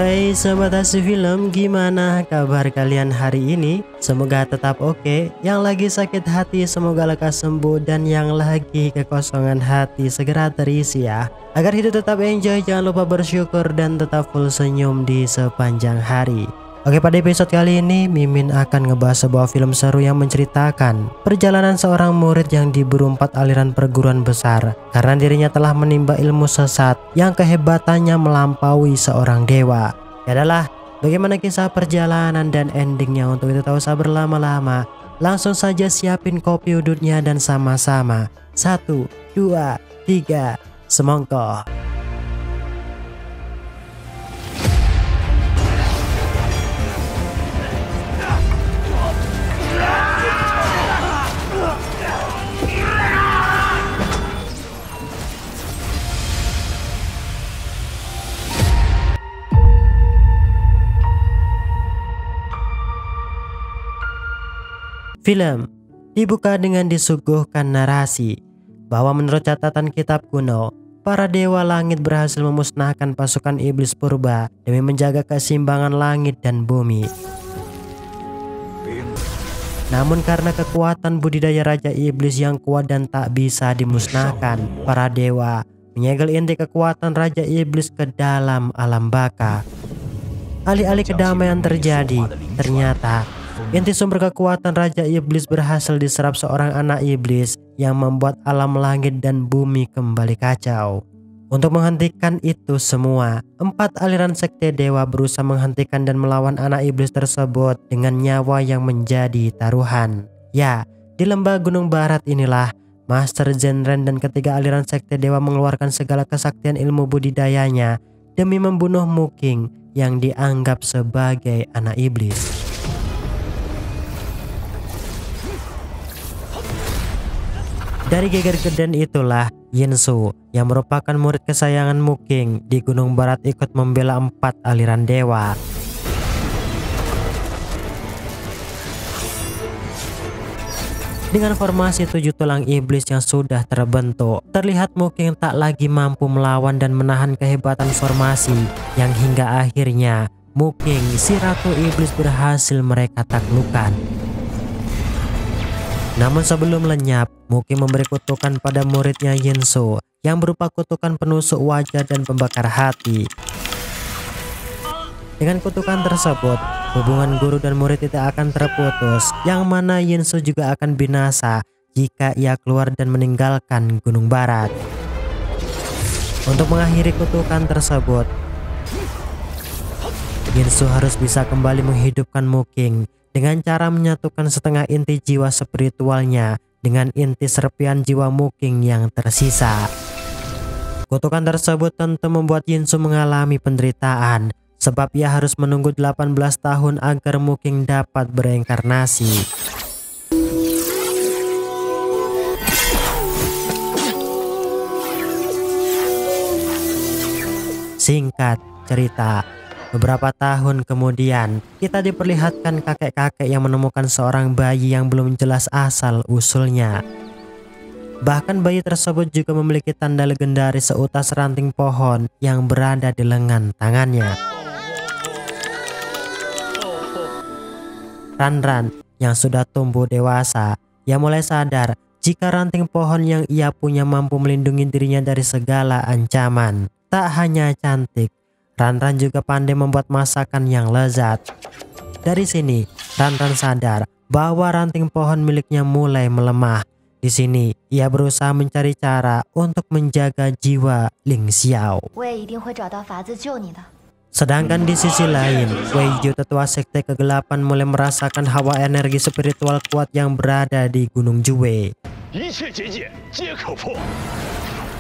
Hai sobat Hasil Film, gimana kabar kalian hari ini? Semoga tetap oke. Yang lagi sakit hati semoga lekas sembuh, dan yang lagi kekosongan hati segera terisi ya. Agar hidup tetap enjoy, jangan lupa bersyukur dan tetap full senyum di sepanjang hari. Oke, pada episode kali ini Mimin akan ngebahas sebuah film seru yang menceritakan perjalanan seorang murid yang diburu 4 aliran perguruan besar karena dirinya telah menimba ilmu sesat yang kehebatannya melampaui seorang dewa. Ya adalah, bagaimana kisah perjalanan dan endingnya? Untuk itu tak usah berlama-lama, langsung saja siapin kopi udutnya dan sama-sama 1, 2, 3, semongko. Film dibuka dengan disuguhkan narasi bahwa menurut catatan kitab kuno, para dewa langit berhasil memusnahkan pasukan iblis purba demi menjaga keseimbangan langit dan bumi. Namun karena kekuatan budidaya Raja Iblis yang kuat dan tak bisa dimusnahkan, para dewa menyegel inti kekuatan Raja Iblis ke dalam alam baka. Alih-alih kedamaian terjadi, ternyata inti sumber kekuatan Raja Iblis berhasil diserap seorang anak iblis yang membuat alam langit dan bumi kembali kacau. Untuk menghentikan itu semua, 4 aliran sekte dewa berusaha menghentikan dan melawan anak iblis tersebut dengan nyawa yang menjadi taruhan. Ya, di lembah Gunung Barat inilah Master Zenren dan ketiga aliran sekte dewa mengeluarkan segala kesaktian ilmu budidayanya demi membunuh Muking yang dianggap sebagai anak iblis. Dari geger geden itulah Yinsu yang merupakan murid kesayangan Muking di Gunung Barat ikut membela 4 aliran dewa. Dengan formasi 7 tulang iblis yang sudah terbentuk, terlihat Muking tak lagi mampu melawan dan menahan kehebatan formasi yang hingga akhirnya Muking, si ratu iblis, berhasil mereka taklukkan. Namun sebelum lenyap, Muking memberi kutukan pada muridnya Yinsu yang berupa kutukan penusuk wajah dan pembakar hati. Dengan kutukan tersebut, hubungan guru dan murid tidak akan terputus, yang mana Yinsu juga akan binasa jika ia keluar dan meninggalkan Gunung Barat. Untuk mengakhiri kutukan tersebut, Yinsu harus bisa kembali menghidupkan Muking dengan cara menyatukan setengah inti jiwa spiritualnya dengan inti serpian jiwa Muking yang tersisa. Kutukan tersebut tentu membuat Yinsu mengalami penderitaan, sebab ia harus menunggu 18 tahun agar Muking dapat bereinkarnasi. Singkat cerita, beberapa tahun kemudian, kita diperlihatkan kakek-kakek yang menemukan seorang bayi yang belum jelas asal usulnya. Bahkan bayi tersebut juga memiliki tanda legendaris seutas ranting pohon yang berada di lengan tangannya. Ranran yang sudah tumbuh dewasa, ia mulai sadar jika ranting pohon yang ia punya mampu melindungi dirinya dari segala ancaman. Tak hanya cantik, Ranran juga pandai membuat masakan yang lezat. Dari sini, Ranran sadar bahwa ranting pohon miliknya mulai melemah. Di sini, ia berusaha mencari cara untuk menjaga jiwa Ling Xiao. Sedangkan di sisi lain, Wei Ju, tetua sekte kegelapan, mulai merasakan hawa energi spiritual kuat yang berada di Gunung Jue.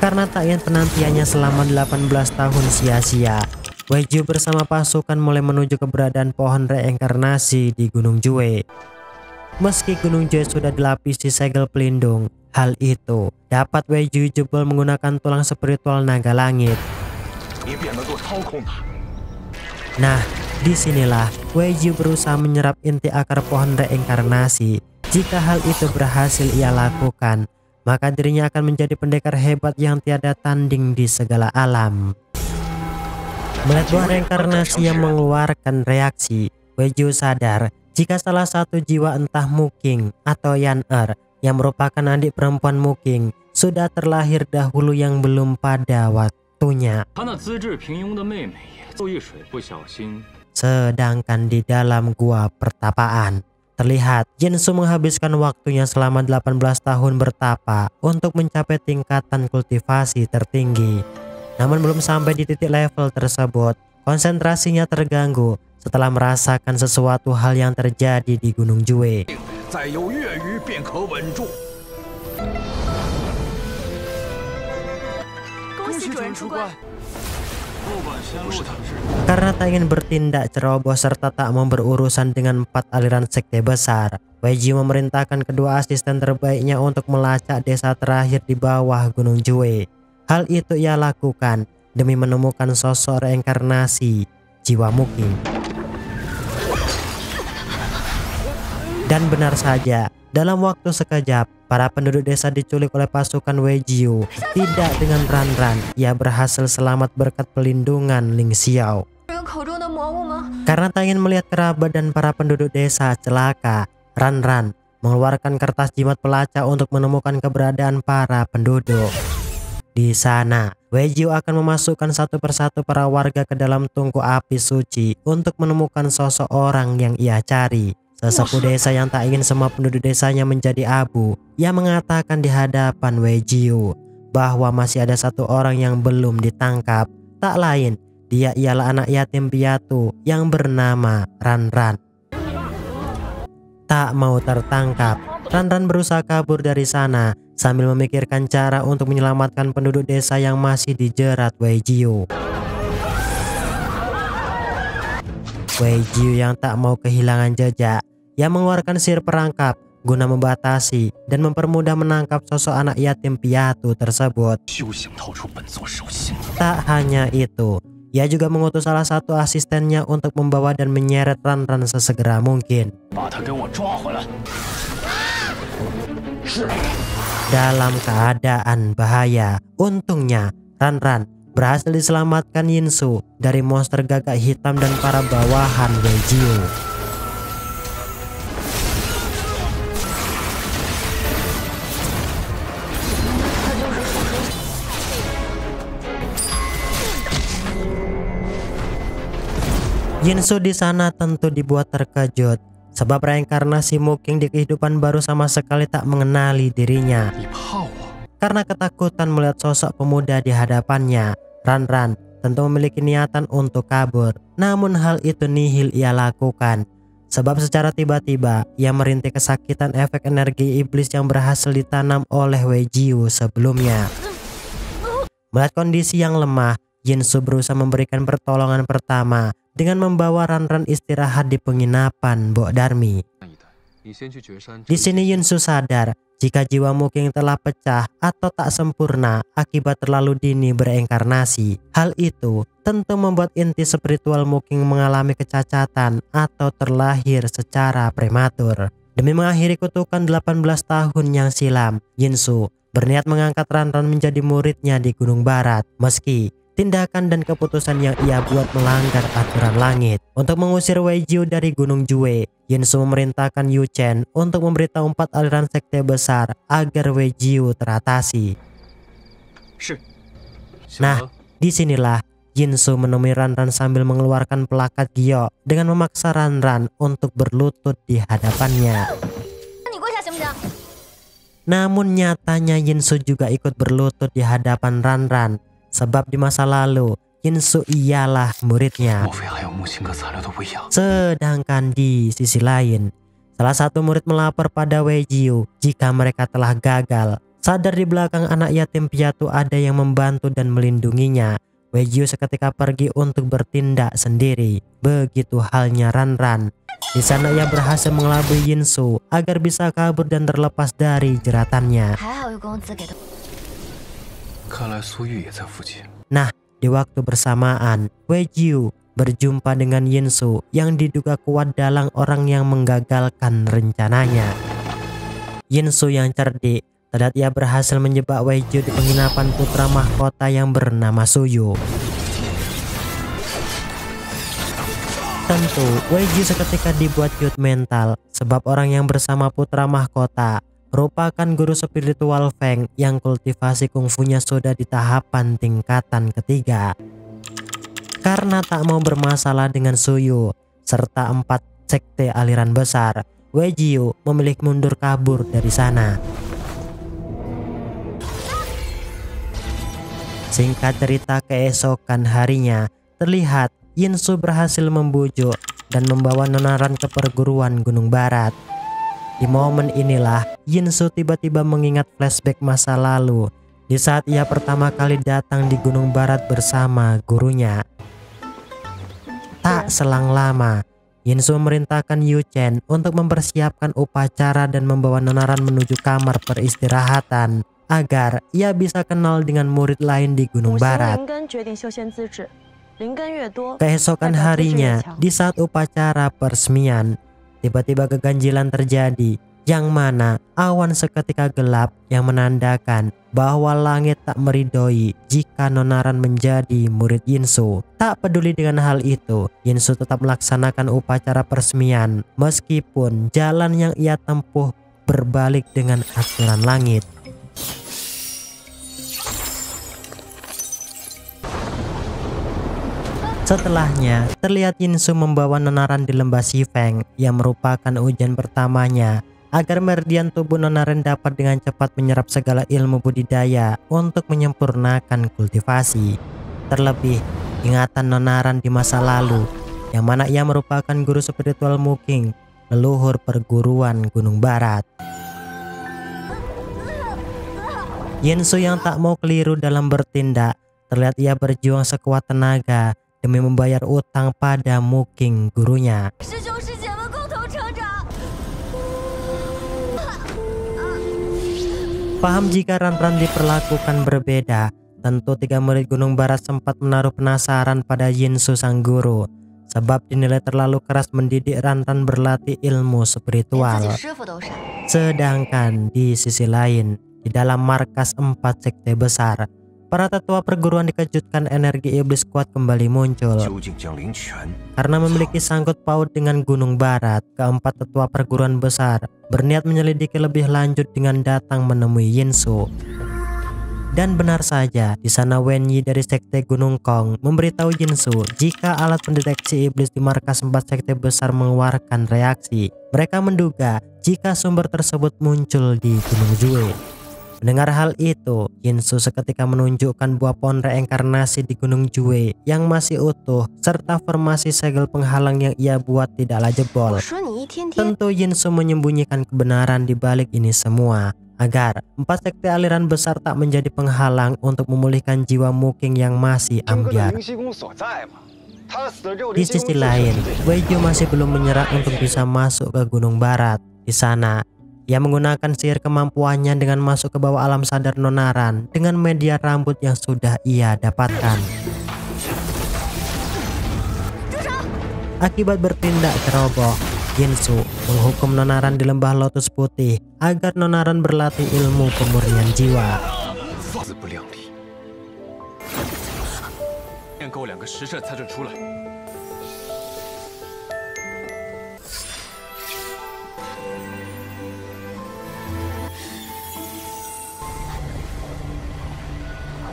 Karena tak ingin penantiannya selama 18 tahun sia-sia, Wei Ju bersama pasukan mulai menuju keberadaan pohon reinkarnasi di Gunung Jue. Meski Gunung Jue sudah dilapisi segel pelindung, hal itu dapat Wei Ju jebol menggunakan tulang spiritual naga langit. Nah, disinilah Wei Ju berusaha menyerap inti akar pohon reinkarnasi. Jika hal itu berhasil ia lakukan, maka dirinya akan menjadi pendekar hebat yang tiada tanding di segala alam. Melihat buah reinkarnasi yang mengeluarkan reaksi, Weijiu sadar jika salah satu jiwa entah Muking atau Yan-er yang merupakan adik perempuan Muking sudah terlahir dahulu yang belum pada waktunya. Sedangkan di dalam gua pertapaan, terlihat Jinsu menghabiskan waktunya selama 18 tahun bertapa untuk mencapai tingkatan kultivasi tertinggi. Namun belum sampai di titik level tersebut, konsentrasinya terganggu setelah merasakan sesuatu hal yang terjadi di Gunung Jue. Karena tak ingin bertindak ceroboh serta tak mau berurusan dengan 4 aliran sekte besar, Weijiu memerintahkan kedua asisten terbaiknya untuk melacak desa terakhir di bawah Gunung Jue. Hal itu ia lakukan demi menemukan sosok reinkarnasi jiwa Muking. Dan benar saja, dalam waktu sekejap, para penduduk desa diculik oleh pasukan Weijiu. Tidak dengan Ran-ran, ia berhasil selamat berkat pelindungan Ling Xiao. Karena tak ingin melihat kerabat dan para penduduk desa celaka, Ran-ran mengeluarkan kertas jimat pelacak untuk menemukan keberadaan para penduduk. Di sana, Weijiu akan memasukkan satu persatu para warga ke dalam tungku api suci untuk menemukan sosok orang yang ia cari. Sesepuh desa yang tak ingin semua penduduk desanya menjadi abu, ia mengatakan di hadapan Weijiu bahwa masih ada satu orang yang belum ditangkap. Tak lain, dia ialah anak yatim piatu yang bernama Ran-ran. Tak mau tertangkap, Ran-ran berusaha kabur dari sana sambil memikirkan cara untuk menyelamatkan penduduk desa yang masih dijerat Weijiu. Weijiu yang tak mau kehilangan jejak, ia mengeluarkan sihir perangkap guna membatasi dan mempermudah menangkap sosok anak yatim piatu tersebut. Tak hanya itu, ia juga mengutus salah satu asistennya untuk membawa dan menyeret Ran-ran sesegera mungkin. Dalam keadaan bahaya, untungnya Ran-ran berhasil diselamatkan Yinsu dari monster gagak hitam dan para bawahan Weijiu. Yinsu di sana tentu dibuat terkejut sebab reinkarnasi Muking di kehidupan baru sama sekali tak mengenali dirinya. Karena ketakutan melihat sosok pemuda di hadapannya, Ran-ran tentu memiliki niatan untuk kabur. Namun hal itu nihil ia lakukan sebab secara tiba-tiba ia merintih kesakitan efek energi iblis yang berhasil ditanam oleh Weijiu sebelumnya. Melihat kondisi yang lemah, Yinsu berusaha memberikan pertolongan pertama dengan membawa Ran-ran istirahat di penginapan Mbok Darmi. Di sini Yinsu sadar jika jiwa Muking telah pecah atau tak sempurna akibat terlalu dini bereinkarnasi. Hal itu tentu membuat inti spiritual Muking mengalami kecacatan atau terlahir secara prematur. Demi mengakhiri kutukan 18 tahun yang silam, Yinsu berniat mengangkat Ran-ran menjadi muridnya di Gunung Barat. Meski tindakan dan keputusan yang ia buat melanggar aturan langit. Untuk mengusir Weijiu dari Gunung Jue, Yinsu memerintahkan Yu Chen untuk memberitahu 4 aliran sekte besar agar Weijiu teratasi. Nah, disinilah Yinsu menemui Ran-ran sambil mengeluarkan pelakat giok dengan memaksa Ran-ran untuk berlutut di hadapannya. Namun nyatanya Yinsu juga ikut berlutut di hadapan Ran-ran. Sebab di masa lalu Yinsu ialah muridnya. Sedangkan di sisi lain, salah satu murid melapor pada Weijiu jika mereka telah gagal. Sadar di belakang anak yatim piatu ada yang membantu dan melindunginya, Weijiu seketika pergi untuk bertindak sendiri. Begitu halnya Ran-ran. Di sana ia berhasil mengelabui Yinsu agar bisa kabur dan terlepas dari jeratannya. Nah, di waktu bersamaan, Weijiu berjumpa dengan Yinsu yang diduga kuat dalang orang yang menggagalkan rencananya. Yinsu yang cerdik, terlihat ia berhasil menjebak Weijiu di penginapan putra mahkota yang bernama Suyu. Tentu, Weiji seketika dibuat ciut mental sebab orang yang bersama putra mahkota merupakan guru spiritual Feng yang kultivasi kungfunya sudah di tahapan tingkatan ketiga. Karena tak mau bermasalah dengan Suyu serta 4 sekte aliran besar, Wejiu memilih mundur kabur dari sana. Singkat cerita, keesokan harinya terlihat Yinsu berhasil membujuk dan membawa Nonaran ke perguruan Gunung Barat. Di momen inilah Yinsu tiba-tiba mengingat flashback masa lalu di saat ia pertama kali datang di Gunung Barat bersama gurunya. Tak selang lama, Yinsu memerintahkan Yu Chen untuk mempersiapkan upacara dan membawa Nonaran menuju kamar peristirahatan agar ia bisa kenal dengan murid lain di Gunung Barat. Keesokan harinya, di saat upacara peresmian, tiba-tiba keganjilan terjadi, yang mana awan seketika gelap yang menandakan bahwa langit tak meridhoi jika Nonaran menjadi murid Yinsu. Tak peduli dengan hal itu, Yinsu tetap melaksanakan upacara peresmian meskipun jalan yang ia tempuh berbalik dengan aturan langit. Setelahnya, terlihat Yinsu membawa Nonaran di lembah Shifeng yang merupakan ujian pertamanya agar meridian tubuh Nonaran dapat dengan cepat menyerap segala ilmu budidaya untuk menyempurnakan kultivasi. Terlebih, ingatan Nonaran di masa lalu, yang mana ia merupakan guru spiritual Muking, leluhur perguruan Gunung Barat. Yinsu yang tak mau keliru dalam bertindak, terlihat ia berjuang sekuat tenaga demi membayar utang pada Muking gurunya. Paham jika Ranran diperlakukan berbeda, tentu 3 murid Gunung Barat sempat menaruh penasaran pada Yinsu sang guru, sebab dinilai terlalu keras mendidik Ranran berlatih ilmu spiritual. Sedangkan di sisi lain, di dalam markas 4 sekte besar, para tetua perguruan dikejutkan energi iblis kuat kembali muncul. Karena memiliki sangkut paut dengan Gunung Barat, keempat tetua perguruan besar berniat menyelidiki lebih lanjut dengan datang menemui Yinsu. Dan benar saja, di sana Wenyi dari sekte Gunung Kong memberitahu Yinsu jika alat pendeteksi iblis di markas 4 sekte besar mengeluarkan reaksi. Mereka menduga jika sumber tersebut muncul di Gunung Jue. Mendengar hal itu, Yinsu seketika menunjukkan buah pohon reinkarnasi di Gunung Jue yang masih utuh serta formasi segel penghalang yang ia buat tidaklah jebol. Tentu Yinsu menyembunyikan kebenaran di balik ini semua agar 4 sekte aliran besar tak menjadi penghalang untuk memulihkan jiwa Muking yang masih ambyar. Di sisi lain, Weiju masih belum menyerah untuk bisa masuk ke Gunung Barat. Di sana, ia menggunakan sihir kemampuannya dengan masuk ke bawah alam sadar Nonaran dengan media rambut yang sudah ia dapatkan. Akibat bertindak ceroboh, Yinsu menghukum Nonaran di lembah Lotus Putih agar Nonaran berlatih ilmu pemurnian jiwa.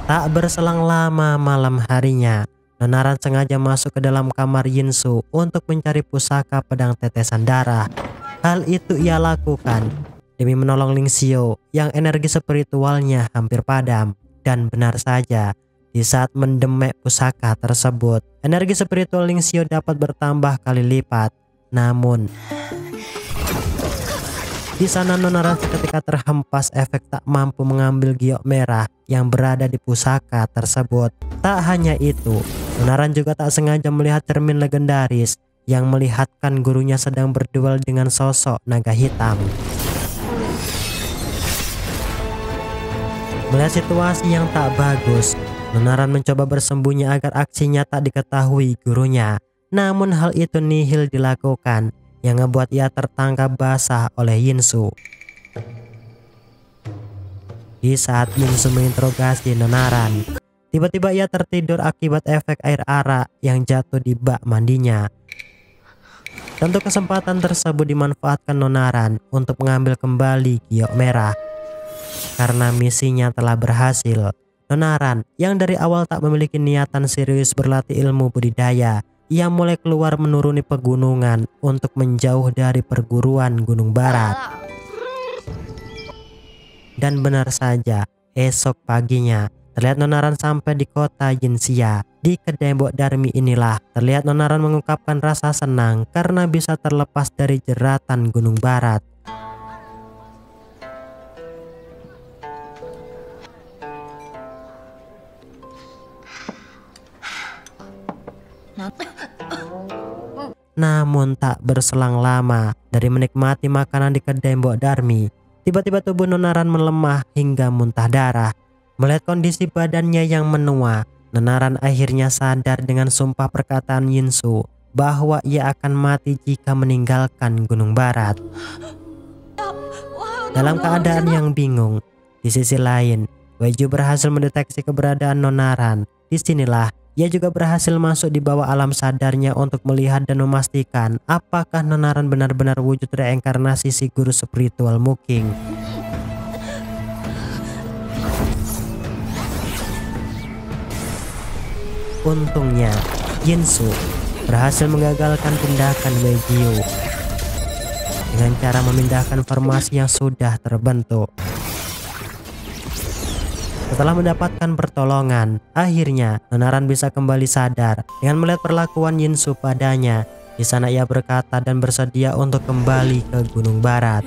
Tak berselang lama malam harinya, Nonaran sengaja masuk ke dalam kamar Yinsu untuk mencari pusaka pedang tetesan darah. Hal itu ia lakukan demi menolong Lingxiu yang energi spiritualnya hampir padam. Dan benar saja, di saat mendemek pusaka tersebut, energi spiritual Lingxiu dapat bertambah kali lipat. Namun, di sana Nonaran seketika terhempas efek tak mampu mengambil giok merah yang berada di pusaka tersebut. Tak hanya itu, Nonaran juga tak sengaja melihat cermin legendaris yang melihatkan gurunya sedang berduel dengan sosok naga hitam. Melihat situasi yang tak bagus, Nonaran mencoba bersembunyi agar aksinya tak diketahui gurunya. Namun hal itu nihil dilakukan, yang ngebuat ia tertangkap basah oleh Yinsu. Di saat Yinsu menginterogasi Nonaran, tiba-tiba ia tertidur akibat efek air arak yang jatuh di bak mandinya. Tentu kesempatan tersebut dimanfaatkan Nonaran untuk mengambil kembali giok merah. Karena misinya telah berhasil, Nonaran yang dari awal tak memiliki niatan serius berlatih ilmu budidaya, ia mulai keluar menuruni pegunungan untuk menjauh dari perguruan Gunung Barat. Dan benar saja, esok paginya terlihat Nonaran sampai di kota Jinxia. Di kedai Mbok Darmi inilah terlihat Nonaran mengungkapkan rasa senang karena bisa terlepas dari jeratan Gunung Barat. Namun tak berselang lama dari menikmati makanan di kedai Mbok Darmi, tiba-tiba tubuh Nonaran melemah hingga muntah darah. Melihat kondisi badannya yang menua, Nonaran akhirnya sadar dengan sumpah perkataan Yinsu bahwa ia akan mati jika meninggalkan Gunung Barat. Dalam keadaan yang bingung, di sisi lain, Weiju berhasil mendeteksi keberadaan Nonaran. Disinilah ia juga berhasil masuk di bawah alam sadarnya untuk melihat dan memastikan apakah Nonaran benar-benar wujud reinkarnasi si guru spiritual Muking. Untungnya, Yinsu berhasil menggagalkan tindakan Weiju dengan cara memindahkan formasi yang sudah terbentuk. Setelah mendapatkan pertolongan, akhirnya Nonaran bisa kembali sadar dengan melihat perlakuan Yinsu padanya. Di sana ia berkata dan bersedia untuk kembali ke Gunung Barat.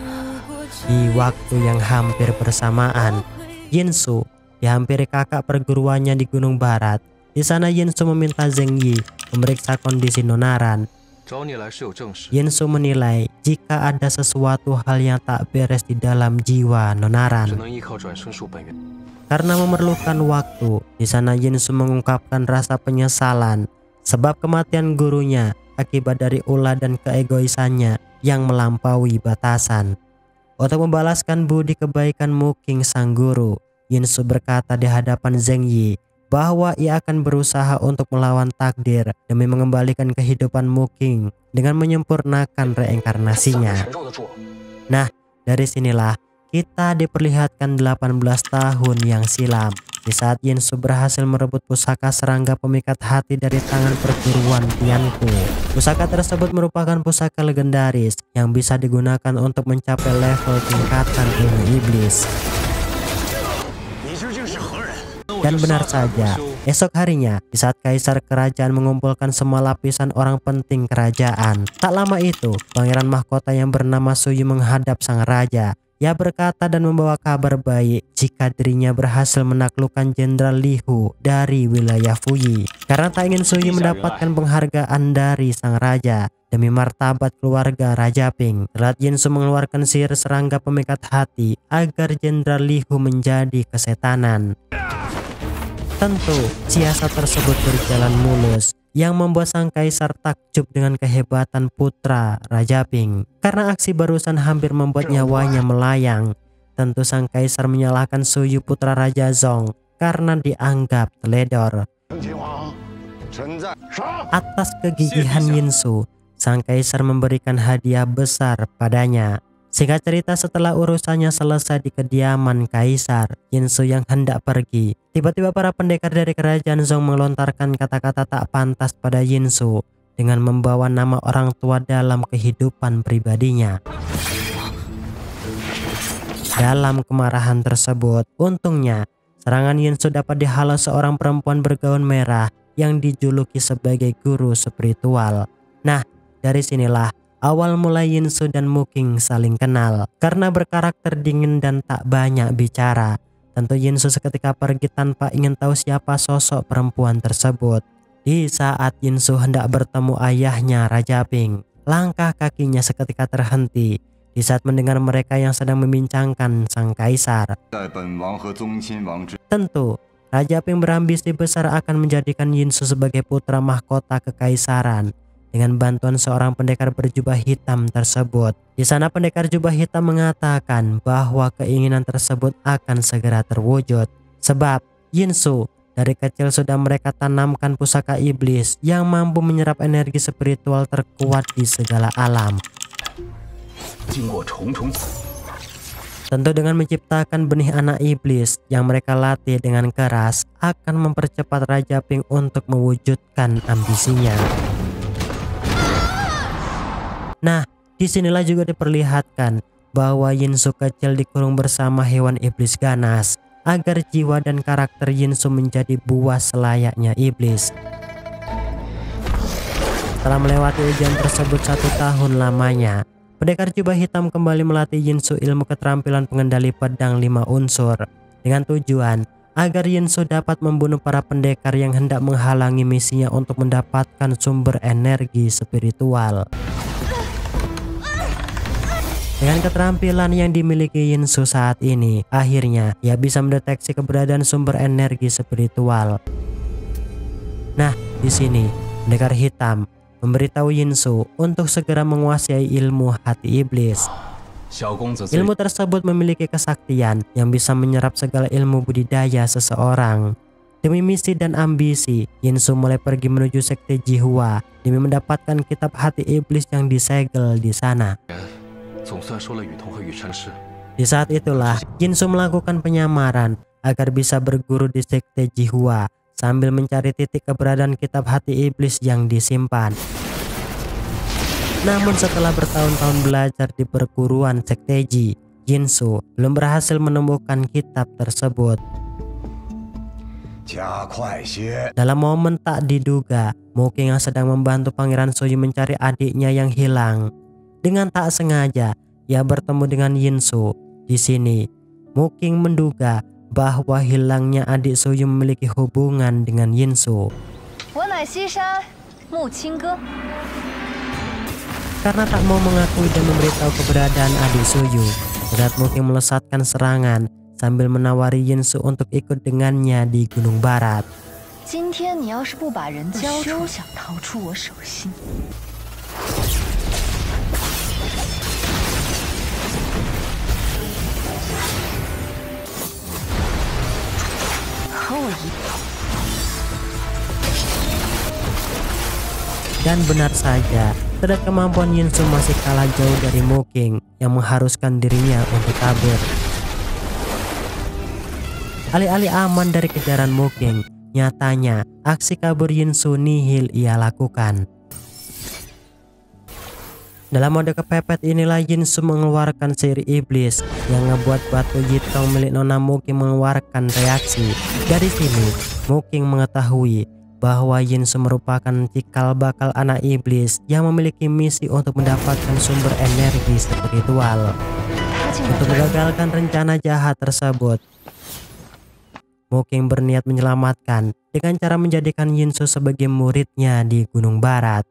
Di waktu yang hampir bersamaan, Yinsu dihampiri kakak perguruannya di Gunung Barat. Di sana Yinsu meminta Zheng Yi memeriksa kondisi Nonaran. Yinsu menilai jika ada sesuatu hal yang tak beres di dalam jiwa Nonaran. Karena memerlukan waktu, di sana Yinsu mengungkapkan rasa penyesalan sebab kematian gurunya akibat dari ulah dan keegoisannya yang melampaui batasan. Untuk membalaskan budi kebaikan Muking sang guru, Yinsu berkata di hadapan Zheng Yi bahwa ia akan berusaha untuk melawan takdir demi mengembalikan kehidupan Muking dengan menyempurnakan reinkarnasinya. Nah, dari sinilah kita diperlihatkan 18 tahun yang silam, di saat Yinsu berhasil merebut pusaka serangga pemikat hati dari tangan perguruan Tianku. Pusaka tersebut merupakan pusaka legendaris yang bisa digunakan untuk mencapai level tingkatan ilmu iblis. Dan benar saja, esok harinya di saat kaisar kerajaan mengumpulkan semua lapisan orang penting kerajaan, tak lama itu pangeran mahkota yang bernama Suyu menghadap sang raja. Ia berkata dan membawa kabar baik jika dirinya berhasil menaklukkan Jenderal Li Hu dari wilayah Fuyi. Karena tak ingin Suyu mendapatkan penghargaan dari sang raja, demi martabat keluarga Raja Ping, terlihat Yinsu mengeluarkan sihir serangga pemikat hati agar Jenderal Li Hu menjadi kesetanan. Tentu, siasat tersebut berjalan mulus, yang membuat sang kaisar takjub dengan kehebatan putra Raja Ping. Karena aksi barusan hampir membuat nyawanya melayang. Tentu sang kaisar menyalahkan Suyu putra Raja Zong karena dianggap teledor. Atas kegigihan Yinsu, sang kaisar memberikan hadiah besar padanya. Singkat cerita, setelah urusannya selesai di kediaman kaisar, Yinsu yang hendak pergi, tiba-tiba para pendekar dari kerajaan Zong melontarkan kata-kata tak pantas pada Yinsu dengan membawa nama orang tua dalam kehidupan pribadinya. Dalam kemarahan tersebut, untungnya serangan Yinsu dapat dihalau seorang perempuan bergaun merah yang dijuluki sebagai guru spiritual. Nah, dari sinilah awal mulai Yinsu dan Muking saling kenal. Karena berkarakter dingin dan tak banyak bicara, tentu Yinsu seketika pergi tanpa ingin tahu siapa sosok perempuan tersebut. Di saat Yinsu hendak bertemu ayahnya Raja Ping, langkah kakinya seketika terhenti di saat mendengar mereka yang sedang membincangkan sang kaisar. Tentu Raja Ping berambisi besar akan menjadikan Yinsu sebagai putra mahkota kekaisaran dengan bantuan seorang pendekar berjubah hitam tersebut. Di sana pendekar jubah hitam mengatakan bahwa keinginan tersebut akan segera terwujud sebab Yinsu Dari kecil sudah mereka tanamkan pusaka iblis yang mampu menyerap energi spiritual terkuat di segala alam. Tentu dengan menciptakan benih anak iblis yang mereka latih dengan keras akan mempercepat Raja Pink untuk mewujudkan ambisinya. Nah, disinilah juga diperlihatkan bahwa Yinsu kecil dikurung bersama hewan iblis ganas agar jiwa dan karakter Yinsu menjadi buah selayaknya iblis. Setelah melewati ujian tersebut 1 tahun lamanya, pendekar jubah hitam kembali melatih Yinsu ilmu keterampilan pengendali pedang 5 unsur dengan tujuan agar Yinsu dapat membunuh para pendekar yang hendak menghalangi misinya untuk mendapatkan sumber energi spiritual. Dengan keterampilan yang dimiliki Yinsu saat ini, akhirnya ia bisa mendeteksi keberadaan sumber energi spiritual. Nah, di sini pendekar hitam memberitahu Yinsu untuk segera menguasai ilmu hati iblis. Ilmu tersebut memiliki kesaktian yang bisa menyerap segala ilmu budidaya seseorang. Demi misi dan ambisi, Yinsu mulai pergi menuju sekte Jihua demi mendapatkan kitab hati iblis yang disegel di sana. Di saat itulah Yinsu melakukan penyamaran agar bisa berguru di sekte Jihua sambil mencari titik keberadaan kitab hati iblis yang disimpan. Namun setelah bertahun-tahun belajar di perguruan sekte Ji, Yinsu belum berhasil menemukan kitab tersebut. Dalam momen tak diduga, Muking yang sedang membantu Pangeran Suyu mencari adiknya yang hilang. Dengan tak sengaja, ia bertemu dengan Yinsu. Di sini, Muking menduga bahwa hilangnya adik Suyu memiliki hubungan dengan Yinsu. Karena tak mau mengakui dan memberitahu keberadaan adik Suyu, berat Muking melesatkan serangan sambil menawari Yinsu untuk ikut dengannya di Gunung Barat. Dan benar saja, terhadap kemampuan Yinsu masih kalah jauh dari Muking yang mengharuskan dirinya untuk kabur. Alih-alih aman dari kejaran Muking, nyatanya aksi kabur Yinsu nihil ia lakukan. Dalam mode kepepet inilah Yinsu mengeluarkan sihir iblis yang ngebuat batu Yitong milik Nona Muking mengeluarkan reaksi. Dari sini, Muking mengetahui bahwa Yinsu merupakan cikal bakal anak iblis yang memiliki misi untuk mendapatkan sumber energi spiritual. Untuk menggagalkan rencana jahat tersebut, Muking berniat menyelamatkan dengan cara menjadikan Yinsu sebagai muridnya di Gunung Barat.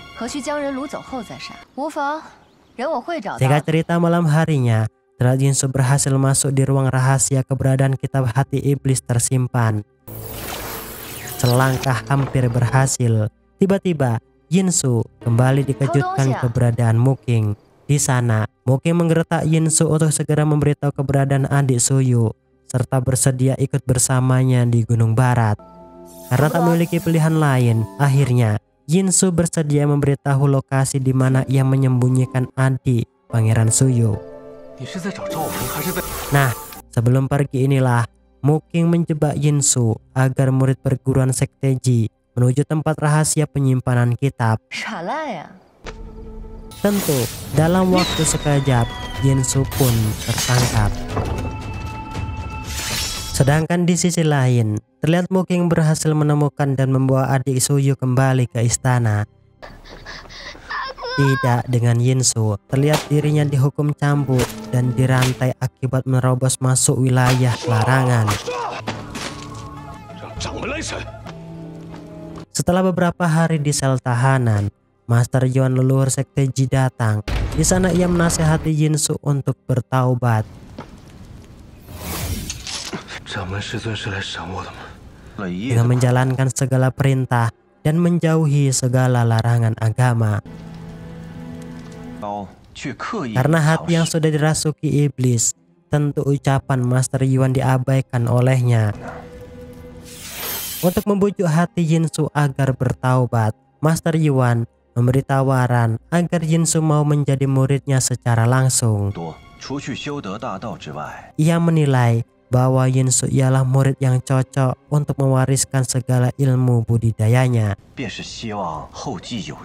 Singkat cerita, malam harinya, setelah Yinsu berhasil masuk di ruang rahasia keberadaan kitab hati iblis tersimpan. Selangkah hampir berhasil. Tiba-tiba, Yinsu kembali dikejutkan keberadaan Muking. Di sana, Muking menggertak Yinsu untuk segera memberitahu keberadaan adik Suyu, serta bersedia ikut bersamanya di Gunung Barat. Karena tak memiliki pilihan lain, akhirnya Yinsu bersedia memberitahu lokasi di mana ia menyembunyikan adik Pangeran Suyu. Nah, sebelum pergi inilah Muking menjebak Yinsu agar murid perguruan sekte Ji menuju tempat rahasia penyimpanan kitab. Tentu, dalam waktu sekejap, Yinsu pun tertangkap. Sedangkan di sisi lain, terlihat Muking berhasil menemukan dan membawa adik Suyu kembali ke istana. Tidak dengan Yinsu, terlihat dirinya dihukum cambuk dan dirantai akibat menerobos masuk wilayah larangan. Setelah beberapa hari di sel tahanan, Master Yuan leluhur sekte Ji datang. Di sana ia menasihati Yinsu untuk bertaubat. Dengan menjalankan segala perintah dan menjauhi segala larangan agama. Karena hati yang sudah dirasuki iblis, tentu ucapan Master Yuan diabaikan olehnya. Untuk membujuk hati Yinsu agar bertaubat, Master Yuan memberi tawaran agar Yinsu mau menjadi muridnya secara langsung. Ia menilai bahwa Yinsu ialah murid yang cocok untuk mewariskan segala ilmu budidayanya,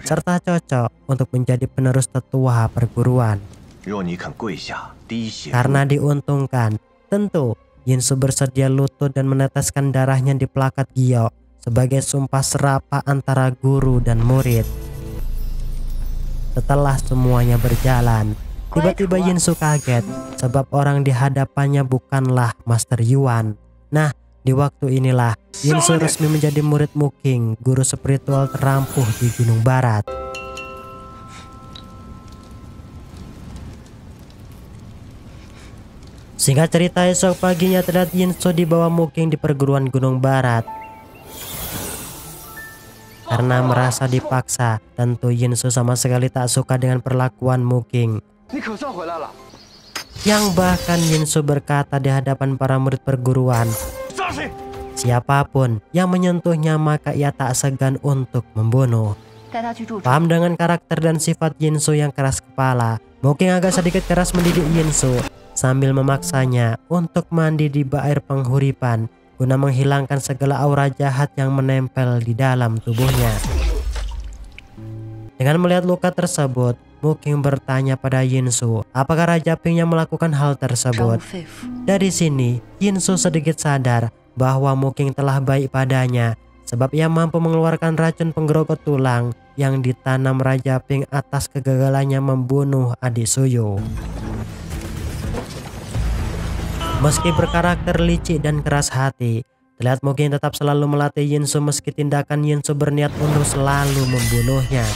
serta cocok untuk menjadi penerus tetua perguruan. Karena diuntungkan, tentu Yinsu bersedia lutut dan meneteskan darahnya di plakat giok sebagai sumpah serapah antara guru dan murid. Setelah semuanya berjalan, tiba-tiba Yinsu kaget sebab orang di hadapannya bukanlah Master Yuan. Nah, di waktu inilah Yinsu resmi menjadi murid Mu Qing, guru spiritual terampuh di Gunung Barat. Singkat cerita, esok paginya terlihat Yinsu dibawa Mu Qing di perguruan Gunung Barat. Karena merasa dipaksa, tentu Yinsu sama sekali tak suka dengan perlakuan Mu Qing. Yang bahkan Yinsu berkata di hadapan para murid perguruan, siapapun yang menyentuhnya maka ia tak segan untuk membunuh. Paham dengan karakter dan sifat Yinsu yang keras kepala, Mu Qing agak sedikit keras mendidik Yinsu sambil memaksanya untuk mandi di air penghuripan guna menghilangkan segala aura jahat yang menempel di dalam tubuhnya. Dengan melihat luka tersebut, Mu Qing bertanya pada Yinsu apakah Raja Ping yang melakukan hal tersebut. Dari sini, Yinsu sedikit sadar bahwa Mu Qing telah baik padanya sebab ia mampu mengeluarkan racun penggerogot tulang yang ditanam Raja Ping atas kegagalannya membunuh adik Suyu. Meski berkarakter licik dan keras hati, terlihat Mu Qing tetap selalu melatih Yinsu meski tindakan Yinsu berniat untuk selalu membunuhnya.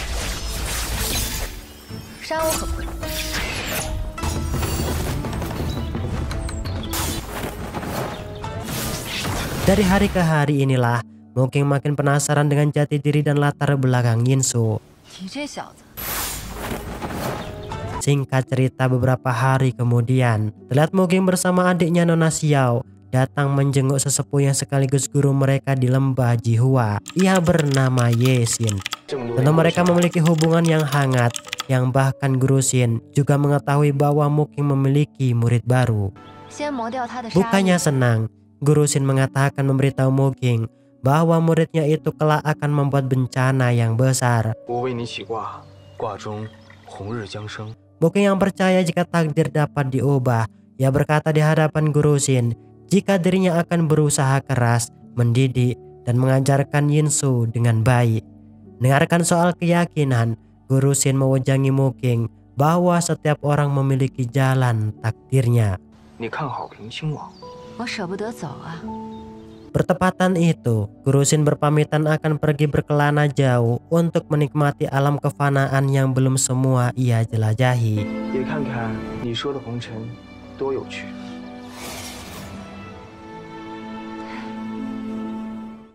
Dari hari ke hari inilah, Mu Qing makin penasaran dengan jati diri dan latar belakang Yinsu. Singkat cerita, beberapa hari kemudian, terlihat Mu Qing bersama adiknya Nona Xiao datang menjenguk sesepuh yang sekaligus guru mereka di lembah Jihua. Ia bernama Ye Xin. Tentu mereka memiliki hubungan yang hangat, yang bahkan Guru Xin juga mengetahui bahwa Mu Qing memiliki murid baru. Bukannya senang, Guru Xin mengatakan memberitahu Mu Qing bahwa muridnya itu kelak akan membuat bencana yang besar. Mu Qing yang percaya jika takdir dapat diubah, ia berkata di hadapan Guru Xin jika dirinya akan berusaha keras, mendidik, dan mengajarkan Yinsu dengan baik. Dengarkan soal keyakinan, Guru Xin mewajangi Mu Qing bahwa setiap orang memiliki jalan takdirnya. Bertepatan itu, Guru Xin berpamitan akan pergi berkelana jauh untuk menikmati alam kefanaan yang belum semua ia jelajahi.